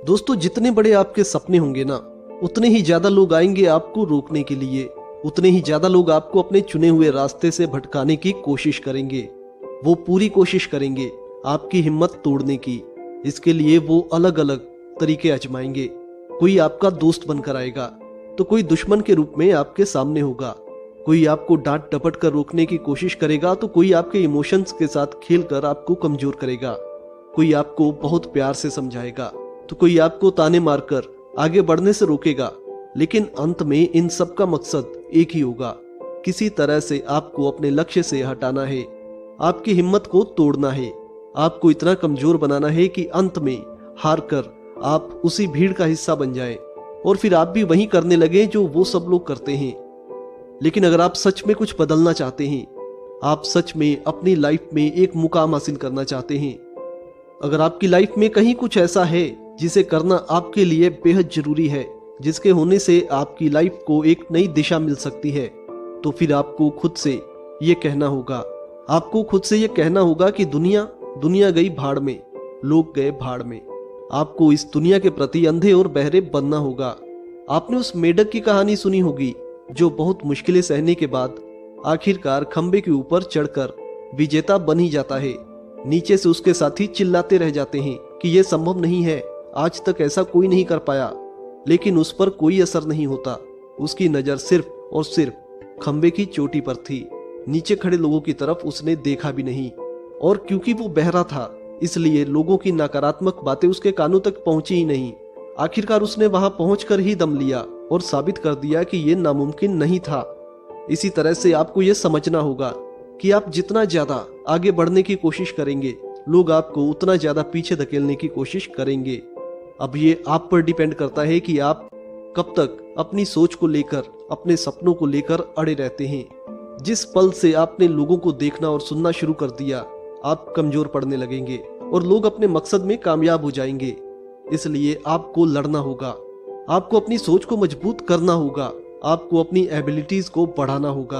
दोस्तों, जितने बड़े आपके सपने होंगे ना, उतने ही ज्यादा लोग आएंगे आपको रोकने के लिए। उतने ही ज्यादा लोग आपको अपने चुने हुए रास्ते से भटकाने की कोशिश करेंगे। वो पूरी कोशिश करेंगे आपकी हिम्मत तोड़ने की। इसके लिए वो अलग अलग तरीके आजमाएंगे। कोई आपका दोस्त बनकर आएगा तो कोई दुश्मन के रूप में आपके सामने होगा। कोई आपको डांट डपट कर रोकने की कोशिश करेगा तो कोई आपके इमोशंस के साथ खेलकर आपको कमजोर करेगा। कोई आपको बहुत प्यार से समझाएगा तो कोई आपको ताने मारकर आगे बढ़ने से रोकेगा। लेकिन अंत में इन सब का मकसद एक ही होगा, किसी तरह से आपको अपने लक्ष्य से हटाना है, आपकी हिम्मत को तोड़ना है, आपको इतना कमजोर बनाना है कि अंत में हार कर आप उसी भीड़ का हिस्सा बन जाएं और फिर आप भी वही करने लगे जो वो सब लोग करते हैं। लेकिन अगर आप सच में कुछ बदलना चाहते हैं, आप सच में अपनी लाइफ में एक मुकाम हासिल करना चाहते हैं, अगर आपकी लाइफ में कहीं कुछ ऐसा है जिसे करना आपके लिए बेहद जरूरी है, जिसके होने से आपकी लाइफ को एक नई दिशा मिल सकती है, तो फिर आपको खुद से ये कहना होगा, आपको खुद से ये कहना होगा कि दुनिया गई भाड़ में, लोग गए भाड़ में। आपको इस दुनिया के प्रति अंधे और बहरे बनना होगा। आपने उस मेढक की कहानी सुनी होगी जो बहुत मुश्किलें सहने के बाद आखिरकार खंबे के ऊपर चढ़कर विजेता बन ही जाता है। नीचे से उसके साथी चिल्लाते रह जाते हैं कि यह संभव नहीं है, आज तक ऐसा कोई नहीं कर पाया, लेकिन उस पर कोई असर नहीं होता। उसकी नजर सिर्फ और सिर्फ खंबे की चोटी पर थी। नीचे खड़े लोगों की तरफ उसने देखा भी नहीं, और क्योंकि वो बहरा था इसलिए लोगों की नकारात्मक बातें उसके कानों तक पहुंची ही नहीं। आखिरकार उसने वहां पहुंचकर ही दम लिया और साबित कर दिया कि यह नामुमकिन नहीं था। इसी तरह से आपको यह समझना होगा कि आप जितना ज्यादा आगे बढ़ने की कोशिश करेंगे, लोग आपको उतना ज्यादा पीछे धकेलने की कोशिश करेंगे। अब ये आप पर डिपेंड करता है कि आप कब तक अपनी सोच को लेकर, अपने सपनों को लेकर अड़े रहते हैं। जिस पल से आपने लोगों को देखना और सुनना शुरू कर दिया, आप कमजोर पड़ने लगेंगे और लोग अपने मकसद में कामयाब हो जाएंगे। इसलिए आपको लड़ना होगा, आपको अपनी सोच को मजबूत करना होगा, आपको अपनी एबिलिटीज को बढ़ाना होगा,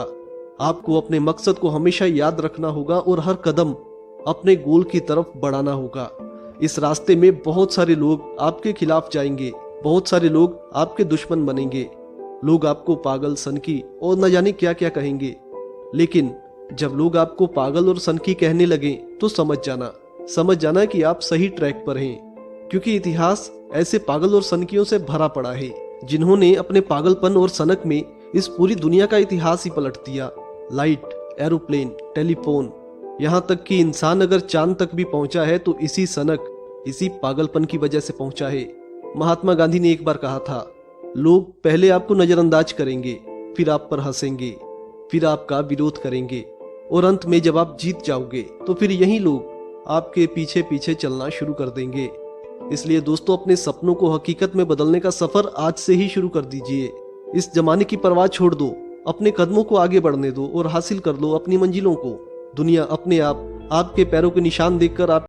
आपको अपने मकसद को हमेशा याद रखना होगा और हर कदम अपने गोल की तरफ बढ़ाना होगा। इस रास्ते में बहुत सारे लोग आपके खिलाफ जाएंगे, बहुत सारे लोग आपके दुश्मन बनेंगे, लोग आपको पागल, सनकी और न जाने क्या क्या कहेंगे। लेकिन जब लोग आपको पागल और सनकी कहने लगे तो समझ जाना कि आप सही ट्रैक पर हैं, क्योंकि इतिहास ऐसे पागल और सनकियों से भरा पड़ा है जिन्होंने अपने पागलपन और सनक में इस पूरी दुनिया का इतिहास ही पलट दिया। लाइट, एरोप्लेन, टेलीफोन, यहाँ तक कि इंसान अगर चांद तक भी पहुंचा है तो इसी सनक, इसी पागलपन की वजह से पहुंचा है। महात्मा गांधी ने एक बार कहा था, लोग पहले आपको नजरअंदाज करेंगे, फिर आप पर हंसेंगे, फिर आपका विरोध करेंगे, और अंत में जब आप जीत जाओगे तो फिर यही लोग आपके पीछे पीछे चलना शुरू कर देंगे। इसलिए दोस्तों, अपने सपनों को हकीकत में बदलने का सफर आज से ही शुरू कर दीजिए। इस जमाने की परवाह छोड़ दो, अपने कदमों को आगे बढ़ने दो और हासिल कर लो अपनी मंजिलों को। दुनिया अपने आप आपके पैरों के निशान देखकर आप